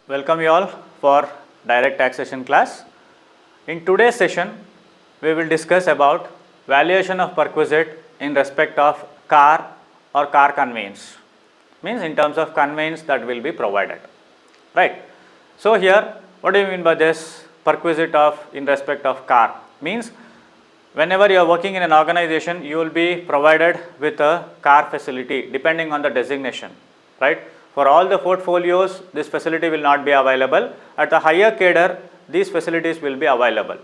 Welcome you all for direct taxation class. In today's session, we will discuss about valuation of perquisite in respect of car or car conveyance, means in terms of conveyance that will be provided, right. So here, what do you mean by this perquisite of in respect of car? Means whenever you are working in an organization, you will be provided with a car facility depending on the designation, right. For all the portfolios, this facility will not be available. At the higher cadre, these facilities will be available.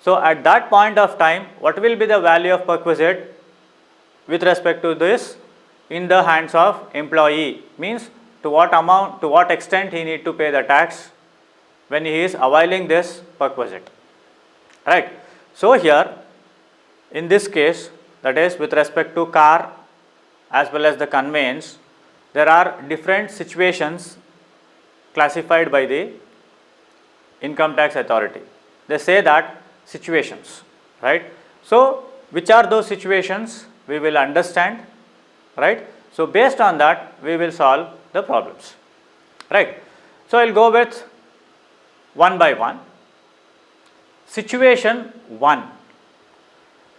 So at that point of time, what will be the value of perquisite with respect to this in the hands of employee? Means to what amount, to what extent he need to pay the tax when he is availing this perquisite, right. So here, in this case, that is with respect to car as well as the conveyance, there are different situations classified by the income tax authority. They say that situations, right. So which are those situations we will understand, right. So based on that we will solve the problems, right. So I will go with one by one. Situation 1,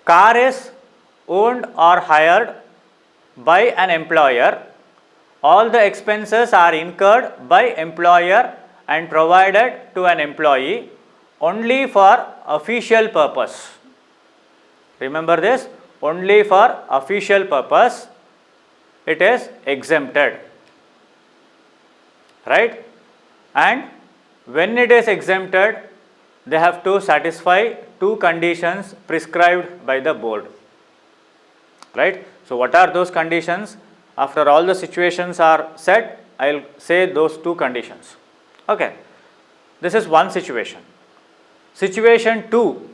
car is owned or hired by an employer. All the expenses are incurred by employer and provided to an employee only for official purpose. Remember this, only for official purpose it is exempted, right. And when it is exempted, they have to satisfy two conditions prescribed by the board, right. So what are those conditions? After all the situations are set, I will say those two conditions, okay. This is one situation. Situation 2,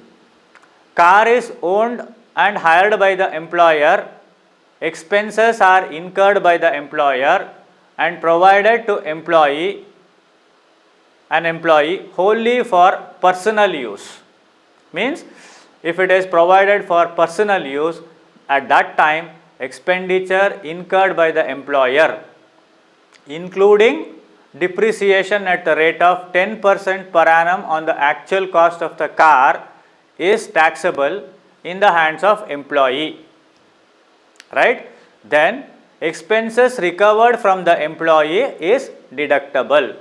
car is owned and hired by the employer, expenses are incurred by the employer and provided to an employee wholly for personal use. Means if it is provided for personal use, at that time expenditure incurred by the employer, including depreciation at the rate of 10% per annum on the actual cost of the car, is taxable in the hands of employee, right. Then expenses recovered from the employee is deductible,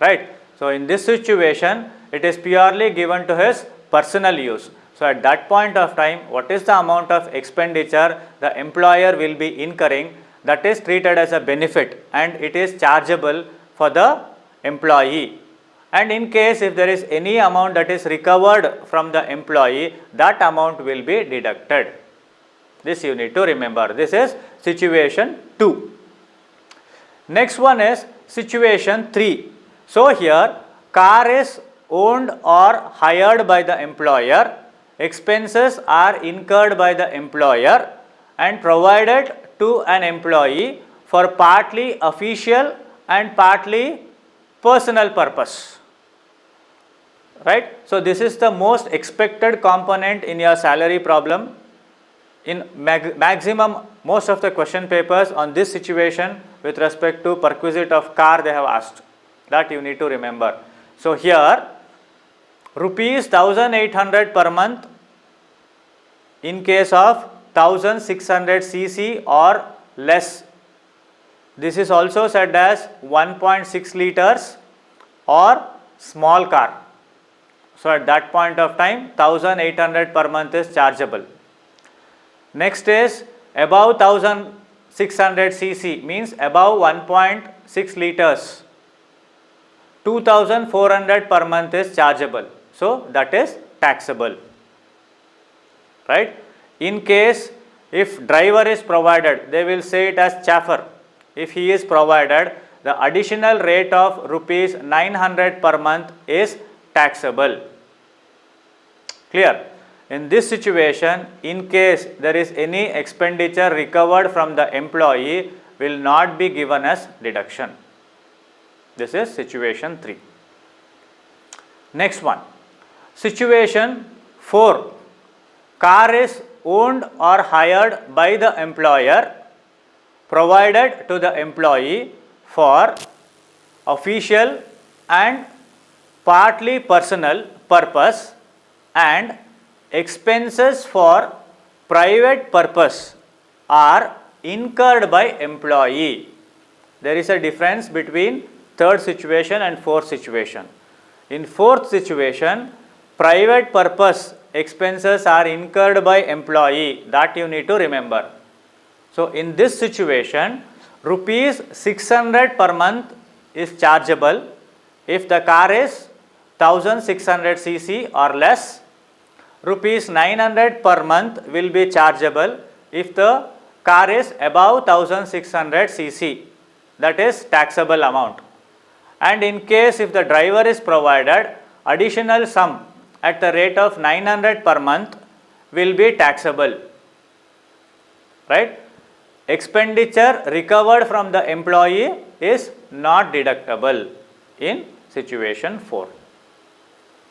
right. So in this situation, it is purely given to his personal use. So at that point of time, what is the amount of expenditure the employer will be incurring, that is treated as a benefit and it is chargeable for the employee. And in case if there is any amount that is recovered from the employee, that amount will be deducted. This you need to remember. This is situation 2. Next one is situation 3. So here, car is owned or hired by the employer, expenses are incurred by the employer and provided to an employee for partly official and partly personal purpose, right. So this is the most expected component in your salary problem. In maximum most of the question papers on this situation with respect to perquisite of car, they have asked, that you need to remember. So here rupees 1800 per month in case of 1600 cc or less. This is also said as 1.6 liters or small car. So at that point of time 1800 per month is chargeable. Next is above 1600 cc, means above 1.6 liters, 2400 per month is chargeable. So that is taxable, right. In case if driver is provided, they will say it as chauffeur. If he is provided, the additional rate of rupees 900 per month is taxable. Clear? In this situation, in case there is any expenditure recovered from the employee, will not be given as deduction. This is situation 3. Next one, situation 4, car is owned or hired by the employer, provided to the employee for official and partly personal purpose and expenses for private purpose are incurred by employee. There is a difference between third situation and fourth situation. In fourth situation, private purpose expenses are incurred by employee, that you need to remember. So in this situation, rupees 600 per month is chargeable if the car is 1600 cc or less. Rupees 900 per month will be chargeable if the car is above 1600 cc, that is taxable amount. And in case if the driver is provided, additional sum at the rate of 900 per month will be taxable, right? Expenditure recovered from the employee is not deductible in situation 4.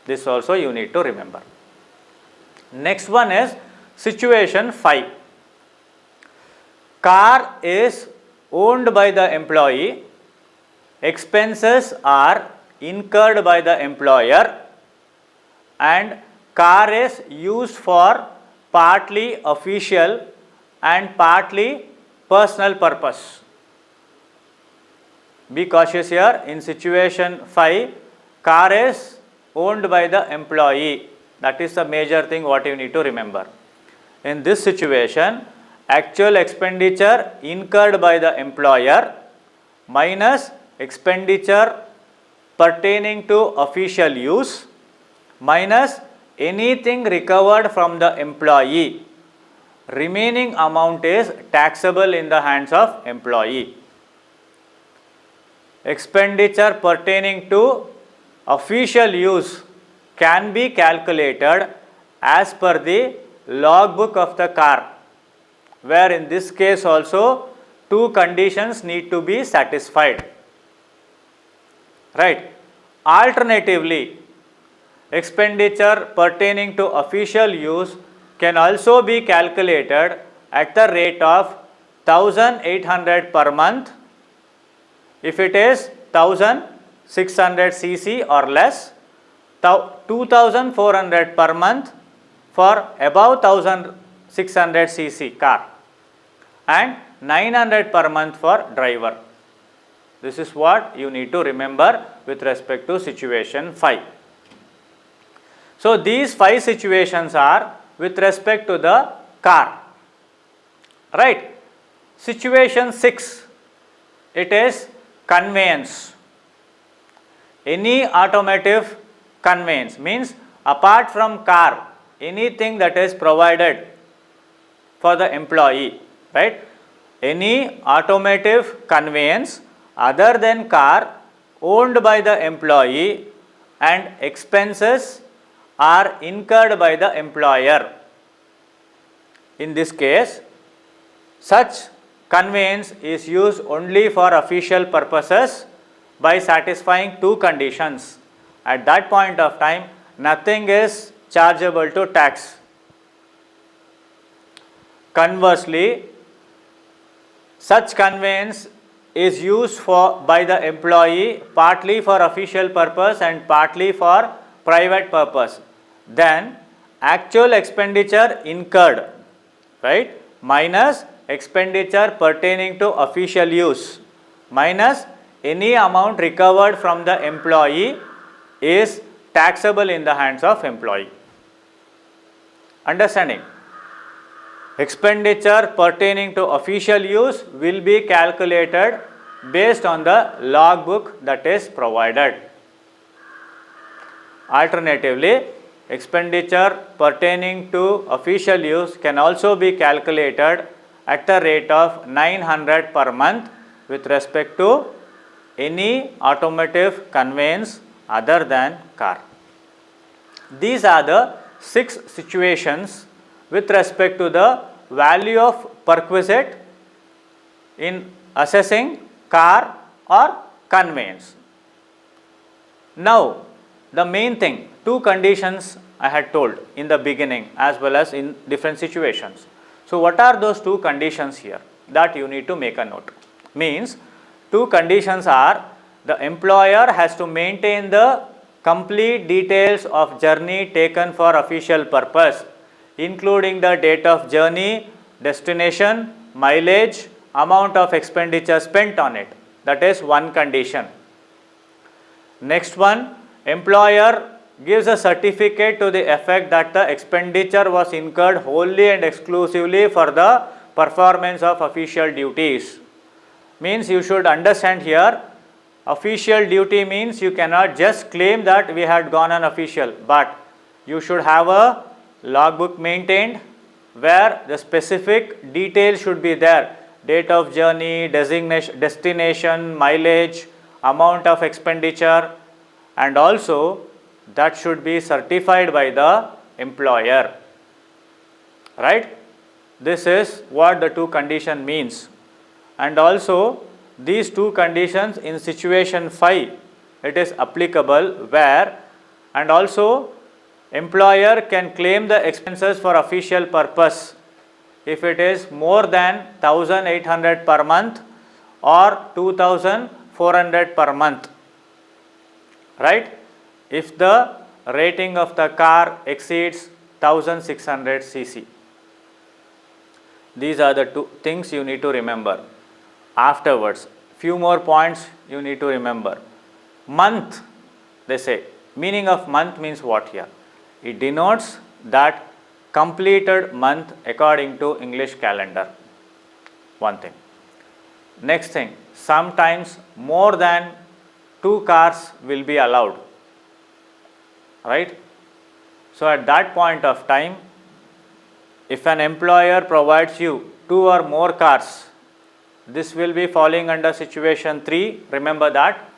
This also you need to remember. Next one is situation 5. Car is owned by the employee, expenses are incurred by the employer, and car is used for partly official and partly personal purpose. Be cautious here. In situation 5, car is owned by the employee. That is the major thing what you need to remember. In this situation, actual expenditure incurred by the employer minus expenditure pertaining to official use minus anything recovered from the employee. Remaining amount is taxable in the hands of employee. Expenditure pertaining to official use can be calculated as per the logbook of the car, where in this case also two conditions need to be satisfied, right? Alternatively, expenditure pertaining to official use can also be calculated at the rate of 1800 per month if it is 1600 cc or less, 2400 per month for above 1600 cc car, and 900 per month for driver. This is what you need to remember with respect to situation 5. So these 5 situations are with respect to the car, right? Situation 6, it is conveyance. Any automotive conveyance means apart from car, anything that is provided for the employee, right? Any automotive conveyance other than car owned by the employee and expenses are incurred by the employer. In this case, such conveyance is used only for official purposes by satisfying two conditions. At that point of time, nothing is chargeable to tax. Conversely, such conveyance is used by the employee partly for official purpose and partly for private purpose. Then actual expenditure incurred, right, minus expenditure pertaining to official use minus any amount recovered from the employee is taxable in the hands of employee. Understanding? Expenditure pertaining to official use will be calculated based on the logbook that is provided. Alternatively, expenditure pertaining to official use can also be calculated at the rate of 900 per month with respect to any automotive conveyance other than car. These are the 6 situations with respect to the value of perquisite in assessing car or conveyance. Now, the main thing, 2 conditions I had told in the beginning as well as in different situations. So, what are those 2 conditions here that you need to make a note? Means 2 conditions are the employer has to maintain the complete details of journey taken for official purpose, including the date of journey, destination, mileage, amount of expenditure spent on it. That is one condition. Next one, employer gives a certificate to the effect that the expenditure was incurred wholly and exclusively for the performance of official duties. Means you should understand here, official duty means you cannot just claim that we had gone on official, but you should have a logbook maintained where the specific details should be there. Date of journey, destination, mileage, amount of expenditure, and also that should be certified by the employer. Right? This is what the two condition means. And also these two conditions in situation 5 it is applicable where, and also employer can claim the expenses for official purpose if it is more than 1,800 per month or 2,400 per month. Right? If the rating of the car exceeds 1,600 cc. These are the two things you need to remember. Afterwards, few more points you need to remember. Month, they say. Meaning of month means what here? It denotes that completed month according to English calendar. One thing. Next thing, sometimes more than 2 cars will be allowed. Right? So at that point of time, if an employer provides you 2 or more cars, this will be falling under situation 3. Remember that.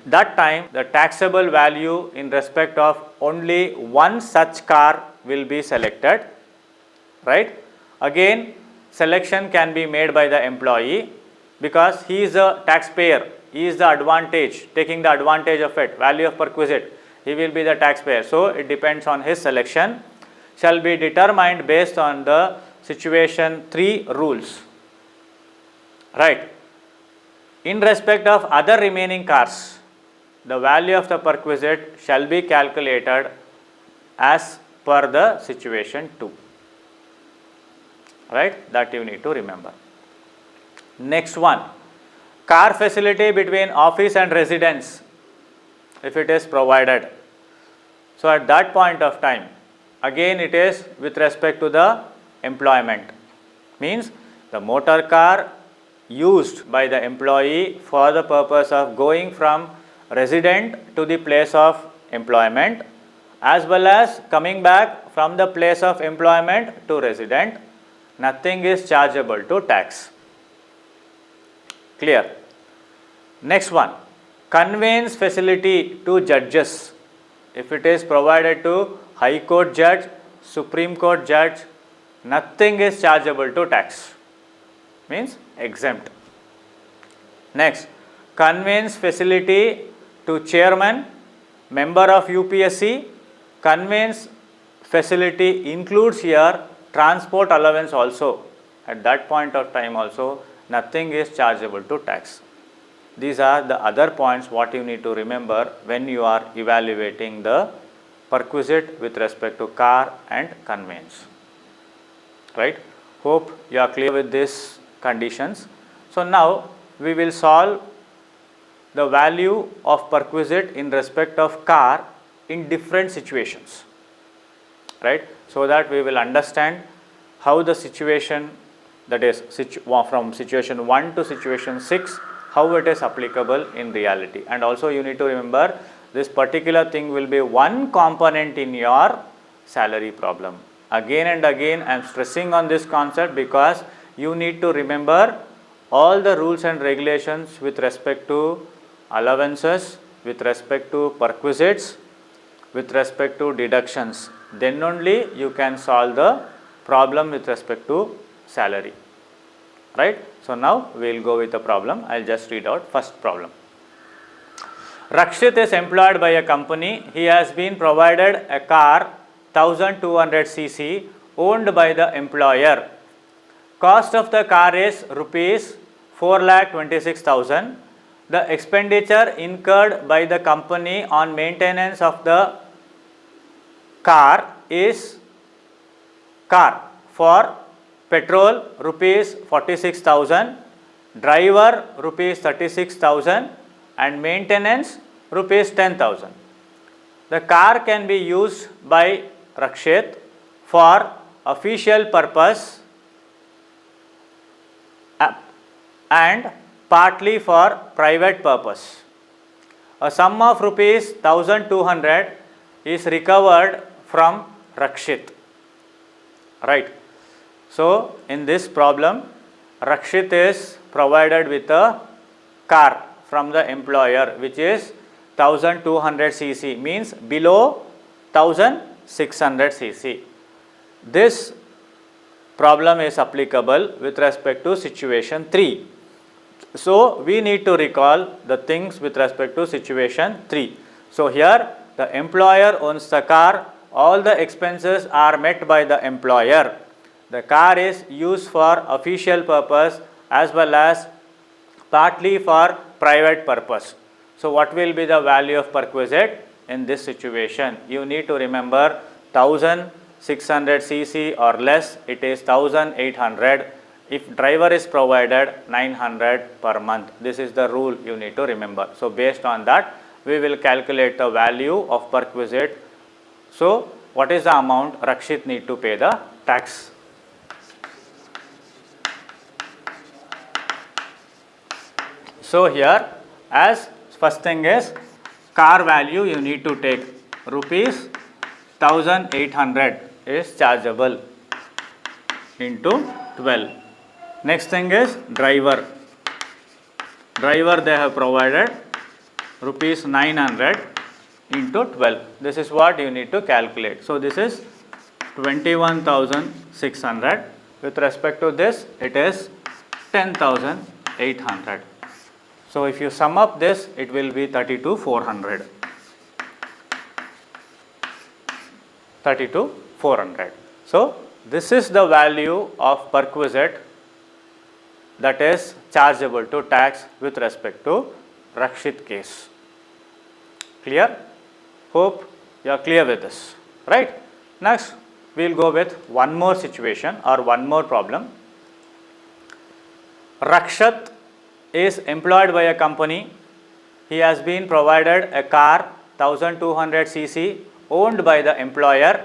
That time the taxable value in respect of only one such car will be selected. Right? Again, selection can be made by the employee because he is a taxpayer. He is the advantage, taking the advantage of it, value of perquisite. He will be the taxpayer. So it depends on his selection. Shall be determined based on the situation 3 rules. Right. In respect of other remaining cars, the value of the perquisite shall be calculated as per the situation 2. Right. That you need to remember. Next one, car facility between office and residence, if it is provided. So at that point of time, again it is with respect to the employment. Means the motor car used by the employee for the purpose of going from resident to the place of employment, as well as coming back from the place of employment to resident, nothing is chargeable to tax. Clear? Next one, conveyance facility to judges. If it is provided to High Court judge, Supreme Court judge, nothing is chargeable to tax. Means exempt. Next, conveyance facility to chairman, member of UPSC. Conveyance facility includes here transport allowance also. At that point of time also, nothing is chargeable to tax. These are the other points what you need to remember when you are evaluating the perquisite with respect to car and conveyance. Right? Hope you are clear with these conditions. So now we will solve the value of perquisite in respect of car in different situations. Right? So that we will understand how the situation, that is from situation 1 to situation 6, how it is applicable in reality. And also you need to remember this particular thing will be one component in your salary problem. Again and again I am stressing on this concept because you need to remember all the rules and regulations with respect to allowances, with respect to perquisites, with respect to deductions. Then only you can solve the problem with respect to salary. Right? So now we will go with the problem. I will just read out first problem. Rakshit is employed by a company. He has been provided a car 1200 cc owned by the employer. Cost of the car is rupees 4,26,000. the expenditure incurred by the company on maintenance of the car is car for petrol rupees 46,000, driver rupees 36,000 and maintenance rupees 10,000. The car can be used by Rakshit for official purpose and partly for private purpose. A sum of rupees 1,200 is recovered from Rakshit. Right. So, in this problem, Rakshit is provided with a car from the employer which is 1200 cc, means below 1600 cc. This problem is applicable with respect to situation 3. So, we need to recall the things with respect to situation 3. So, here the employer owns the car, all the expenses are met by the employer. The car is used for official purpose as well as partly for private purpose. So, what will be the value of perquisite in this situation? You need to remember 1600 cc or less, it is 1800. If driver is provided 900 per month, this is the rule you need to remember. So, based on that we will calculate the value of perquisite. So, what is the amount Rakshit need to pay the tax? So, here as first thing is car value you need to take rupees 1800 is chargeable into 12. Next thing is driver. Driver they have provided rupees 900 into 12. This is what you need to calculate. So, this is 21,600. With respect to this, it is 10,800. So, if you sum up this, it will be 32,400. 32,400. So, this is the value of perquisite that is chargeable to tax with respect to Rakshit case. Clear? Hope you are clear with this, right? Next, we will go with one more situation or one more problem. Rakshit is employed by a company. He has been provided a car 1200 cc owned by the employer.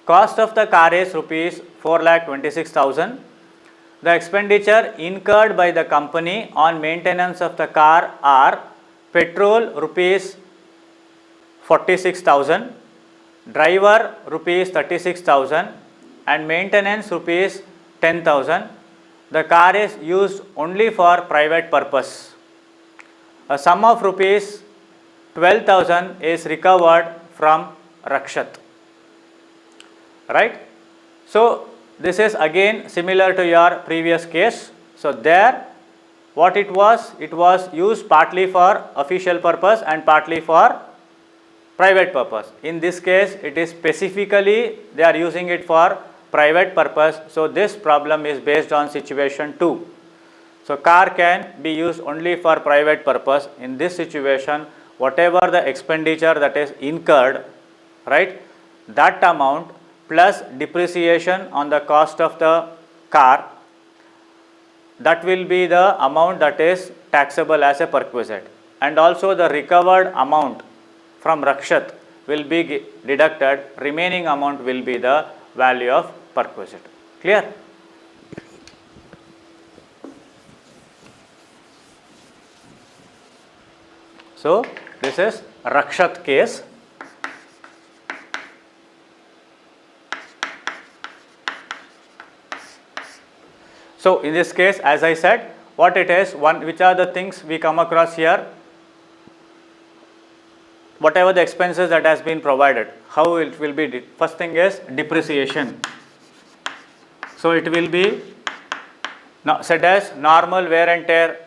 Cost of the car is rupees 4,26,000. The expenditure incurred by the company on maintenance of the car are petrol rupees 46,000, driver rupees 36,000 and maintenance rupees 10,000. The car is used only for private purpose. A sum of rupees 12,000 is recovered from Rakshit. Right? So, this is again similar to your previous case. So, there what it was used partly for official purpose and partly for private purpose. In this case, it is specifically they are using it for private purpose. So, this problem is based on situation 2. So, car can be used only for private purpose. In this situation, whatever the expenditure that is incurred, right, that amount plus depreciation on the cost of the car, that will be the amount that is taxable as a perquisite, and also the recovered amount from Rakshit will be deducted, remaining amount will be the value of perquisite. Clear? So, this is Rakshit case. So, in this case, as I said, what it is, which are the things we come across here? Whatever the expenses that has been provided, how it will be? First thing is depreciation. So, it will be said as normal wear and tear,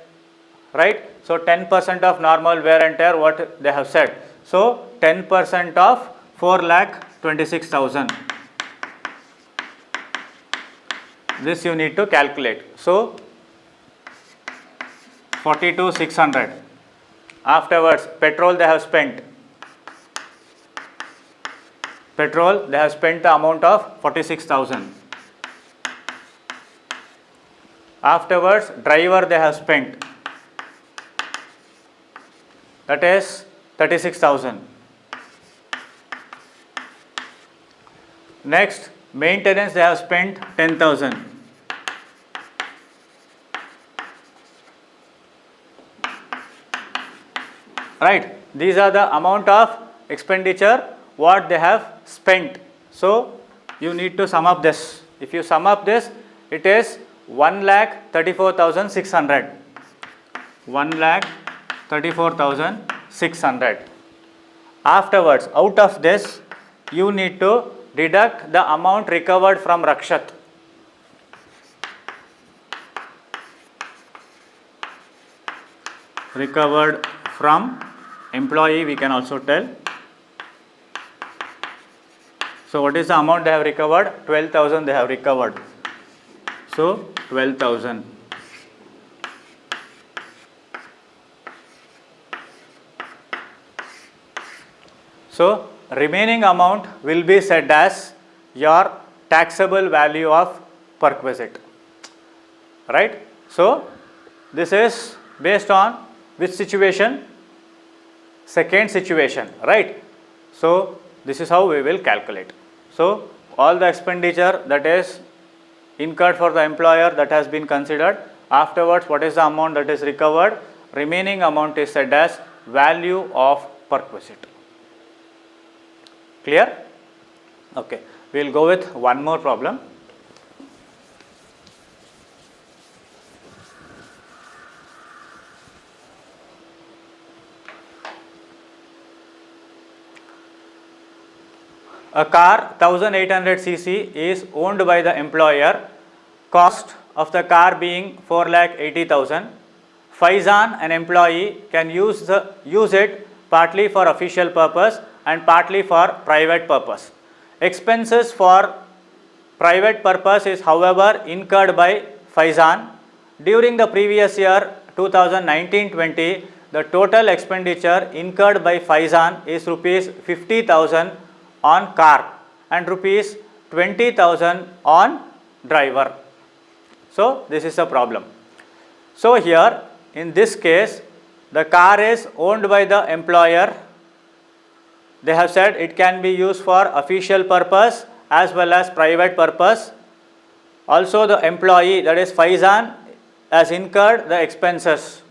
right? So, 10% of normal wear and tear, what they have said. So, 10% of 4,26,000. This you need to calculate. So, 42,600 Afterwards, petrol they have spent. Petrol they have spent the amount of 46,000. Afterwards, driver they have spent, that is 36,000. Next, maintenance they have spent 10,000. Right, these are the amount of expenditure what they have spent. So you need to sum up this. If you sum up this, it is 1,34,600. 1,34,600. Afterwards, out of this, you need to deduct the amount recovered from Rakshat. Recovered from employee, we can also tell. So what is the amount they have recovered? 12,000 they have recovered. So 12,000. So remaining amount will be said as your taxable value of perquisite. Right? So this is based on which situation? Second situation, right? So this is how we will calculate. So all the expenditure that is incurred for the employer, that has been considered. Afterwards, what is the amount that is recovered? Remaining amount is said as value of perquisite. Clear? Okay. We will go with one more problem. A car 1800 cc is owned by the employer, cost of the car being 4,80,000. Faizan, an employee, can use it partly for official purpose and partly for private purpose. Expenses for private purpose is however incurred by Faizan. During the previous year 2019-20, the total expenditure incurred by Faizan is rupees 50,000 on car and rupees 20,000 on driver. So this is the problem. So here in this case, the car is owned by the employer. They have said it can be used for official purpose as well as private purpose. Also the employee, that is Faizan, has incurred the expenses.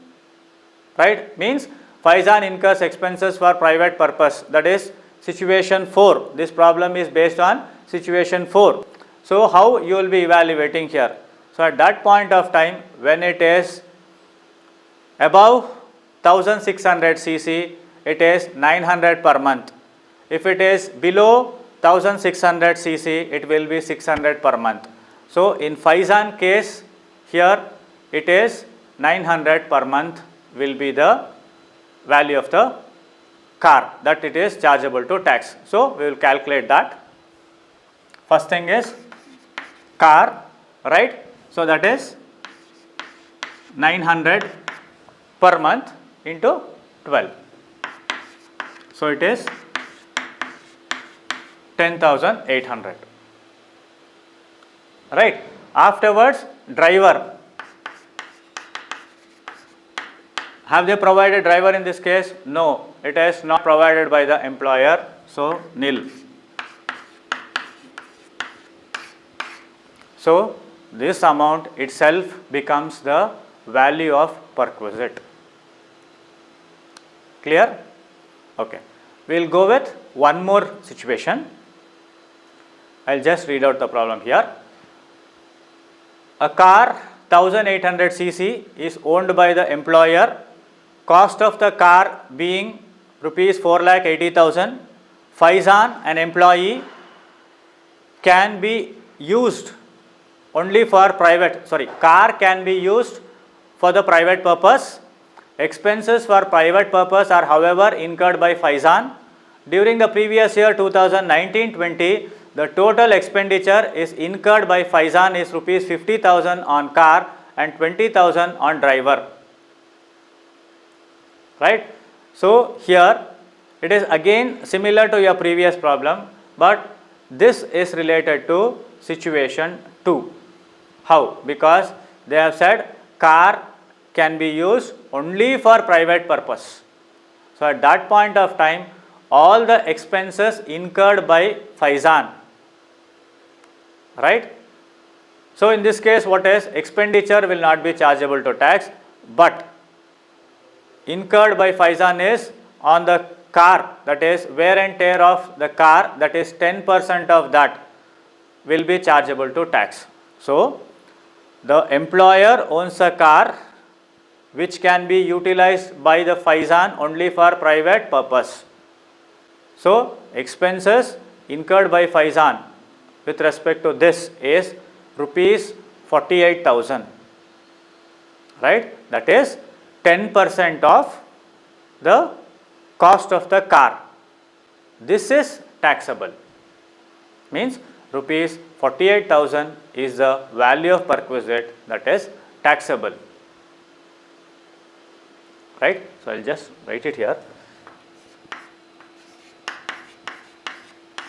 Right? Means Faizan incurs expenses for private purpose, that is situation 4. This problem is based on situation 4. So how you will be evaluating here? So at that point of time, when it is above 1600 cc, it is 900 per month. If it is below 1600 cc, it will be 600 per month. So in Faizan case, here it is 900 per month will be the value of the car that it is chargeable to tax. So we will calculate that. First thing is car, right? So that is 900 per month into 12. So it is 10,800. Right? Afterwards, driver. Have they provided driver in this case? No, it is not provided by the employer. So nil. So this amount itself becomes the value of perquisite. Clear? Okay. We will go with one more situation. I will just read out the problem here. A car 1800 cc is owned by the employer. Cost of the car being rupees 4,80,000. Faizan, an employee, can be used only for car can be used for the private purpose. Expenses for private purpose are however incurred by Faizan. During the previous year 2019-20, the total expenditure is incurred by Faizan is rupees 50,000 on car and 20,000 on driver. Right? So here it is again similar to your previous problem, but this is related to situation 2. How? Because they have said car can be used only for private purpose. So at that point of time, all the expenses incurred by Faizan, right? So in this case, what is expenditure will not be chargeable to tax, but incurred by Faizan is on the car, that is wear and tear of the car, that is 10% of that will be chargeable to tax. So the employer owns a car which can be utilized by the Faizan only for private purpose. So expenses incurred by Faizan with respect to this is rupees 48,000, right? That is 10% of the cost of the car. This is taxable, means rupees 48,000 is the value of perquisite that is taxable, right? So I will just write it here,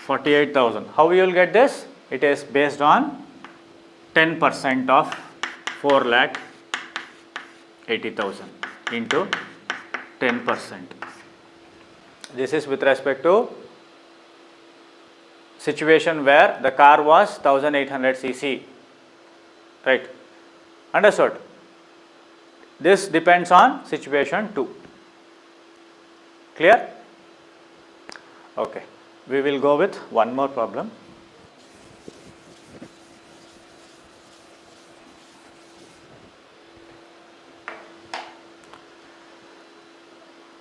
48,000. How you will get this? It is based on 10% of 4,80,000 into 10%. This is with respect to situation where the car was 1800 cc, right? Understood? This depends on situation 2. Clear? Okay. We will go with one more problem.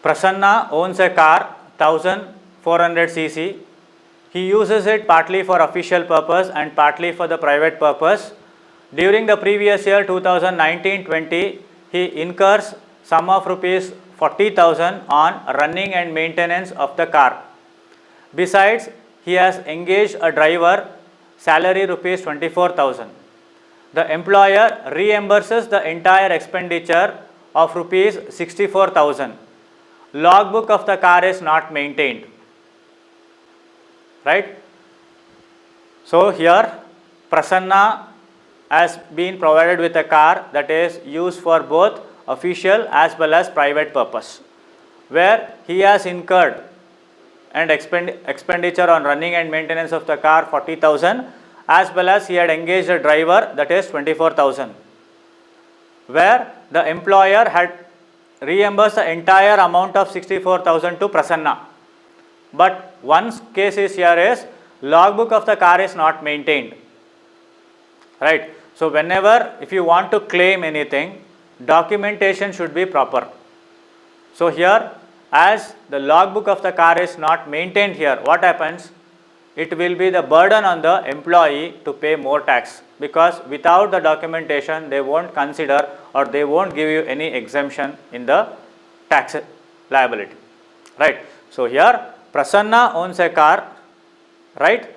Prasanna owns a car 1400 cc. He uses it partly for official purpose and partly for the private purpose. During the previous year 2019-20, he incurs sum of rupees 40,000 on running and maintenance of the car. Besides, he has engaged a driver, salary rupees 24,000. The employer reimburses the entire expenditure of rupees 64,000. Logbook of the car is not maintained, right? So here Prasanna has been provided with a car that is used for both official as well as private purpose, where he has incurred and expenditure on running and maintenance of the car 40,000, as well as he had engaged a driver, that is 24,000, where the employer had reimbursed the entire amount of 64,000 to Prasanna. But one case is here is logbook of the car is not maintained, right? So whenever if you want to claim anything, documentation should be proper. So here, as the logbook of the car is not maintained here, what happens? It will be the burden on the employee to pay more tax, because without the documentation they won't consider or they won't give you any exemption in the tax liability, right? So here Prasanna owns a car, right,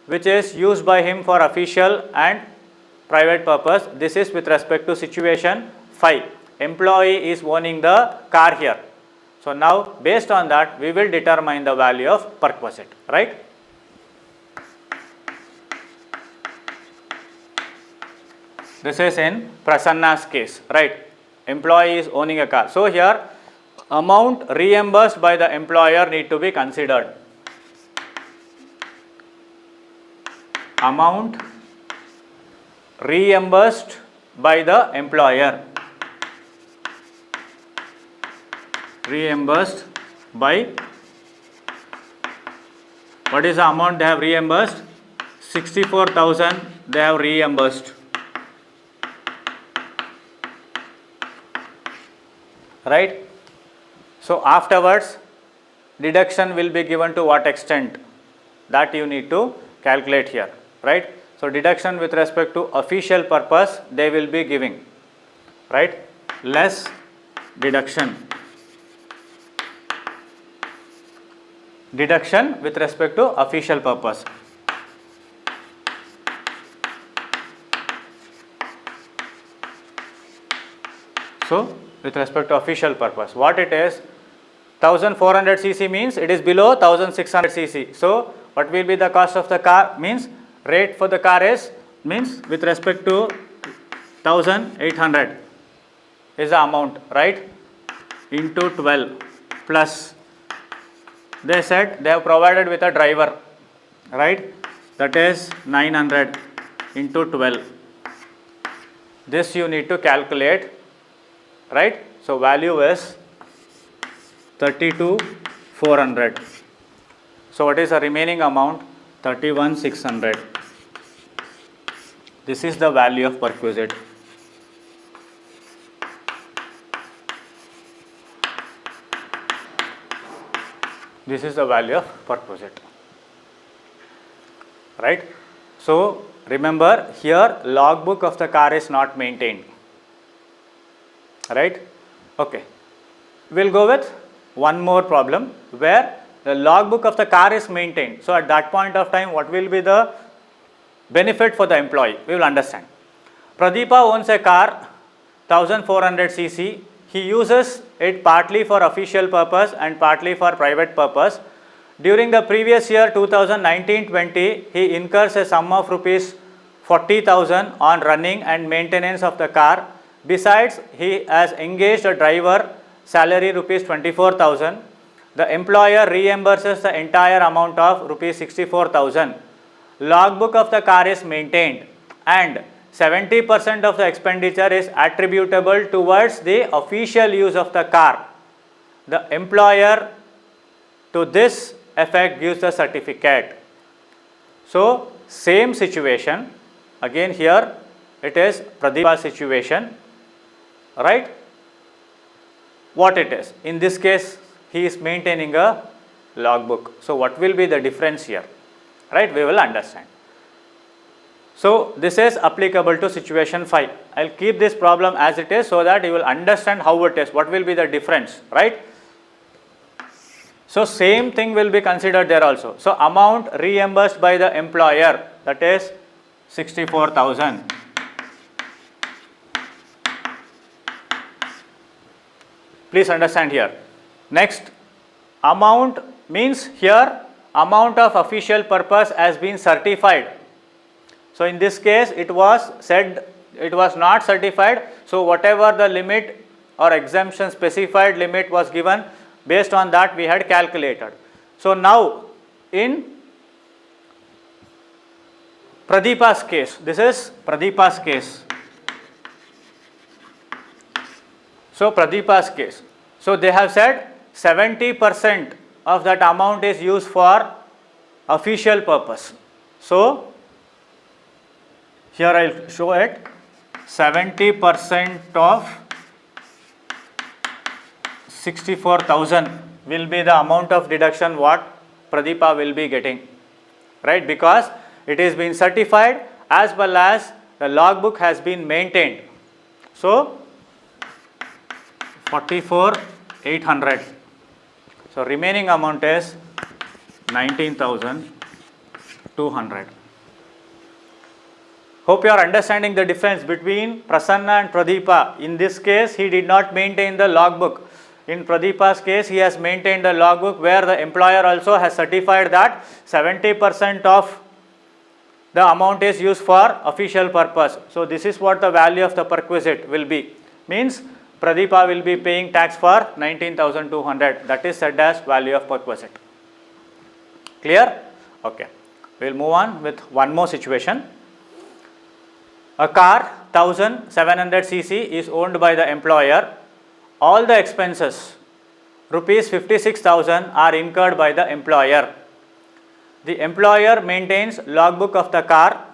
which is used by him for official and private purpose. This is with respect to situation 5. Employee is owning the car here. So now based on that we will determine the value of perquisite, right? This is in Prasanna's case, right? Employee is owning a car. So here amount reimbursed by the employer need to be considered. Amount reimbursed by the employer. Reimbursed by, what is the amount they have reimbursed? 64,000 they have reimbursed, right? So afterwards deduction will be given to what extent, that you need to calculate here, right? So deduction with respect to official purpose they will be giving, right? Less deduction. Deduction with respect to official purpose. So with respect to official purpose, what it is, 1400 cc means it is below 1600 cc. So what will be the cost of the car? Means rate for the car is, means with respect to 1800 is the amount, right, into 12 plus, they said they have provided with a driver, right, that is 900 into 12. This you need to calculate, right. So value is 32,400. So what is the remaining amount? 31,600. This is the value of perquisite. This is the value of perquisite, right. So remember, here logbook of the car is not maintained, right. Okay, we'll go with one more problem where the logbook of the car is maintained. So at that point of time, what will be the benefit for the employee? We will understand. Pradeepa owns a car 1400 cc. He uses it partly for official purpose and partly for private purpose. During the previous year 2019-20, he incurs a sum of rupees 40,000 on running and maintenance of the car. Besides, he has engaged a driver, salary rupees 24,000. The employer reimburses the entire amount of rupees 64,000. Logbook of the car is maintained and 70% of the expenditure is attributable towards the official use of the car. The employer to this effect gives the certificate. So same situation, again here it is Pradeepa's situation, right. What it is? In this case, he is maintaining a logbook. So what will be the difference here, right? We will understand. So this is applicable to situation 5. I will keep this problem as it is so that you will understand how it is, what will be the difference, right. So same thing will be considered there also. So amount reimbursed by the employer, that is 64,000. Please understand here. Next, amount means here amount of official purpose has been certified. So in this case it was said it was not certified. So whatever the limit or exemption specified limit was given, based on that we had calculated. So now in Pradeepa's case, this is Pradeepa's case. So Pradeepa's case. So they have said 70% of that amount is used for official purpose. So here I will show it, 70% of 64,000 will be the amount of deduction what Pradeepa will be getting, right, because it is been certified as well as the logbook has been maintained. So 44,800. So remaining amount is 19,200. Hope you are understanding the difference between Prasanna and Pradeepa. In this case, he did not maintain the logbook. In Pradeepa's case, he has maintained the logbook where the employer also has certified that 70% of the amount is used for official purpose. So this is what the value of the perquisite will be. Means Pradeepa will be paying tax for 19,200. That is said as value of perquisite. Clear? Okay. We will move on with one more situation. A car 1700 cc is owned by the employer. All the expenses rupees 56,000 are incurred by the employer. The employer maintains logbook of the car.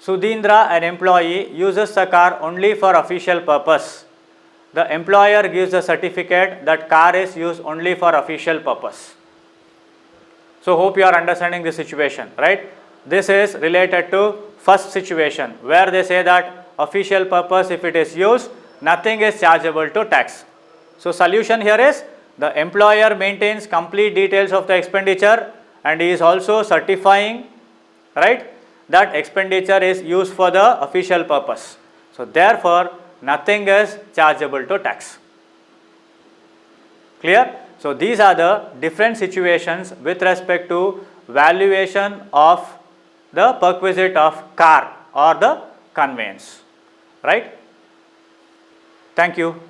Sudhindra, an employee, uses the car only for official purpose. The employer gives a certificate that car is used only for official purpose. So hope you are understanding the situation, right? This is related to first situation where they say that official purpose, if it is used, nothing is chargeable to tax. So solution here is the employer maintains complete details of the expenditure and he is also certifying, right, that expenditure is used for the official purpose. So therefore nothing is chargeable to tax. Clear? So these are the different situations with respect to valuation of the perquisite of car or the conveyance, right? Thank you.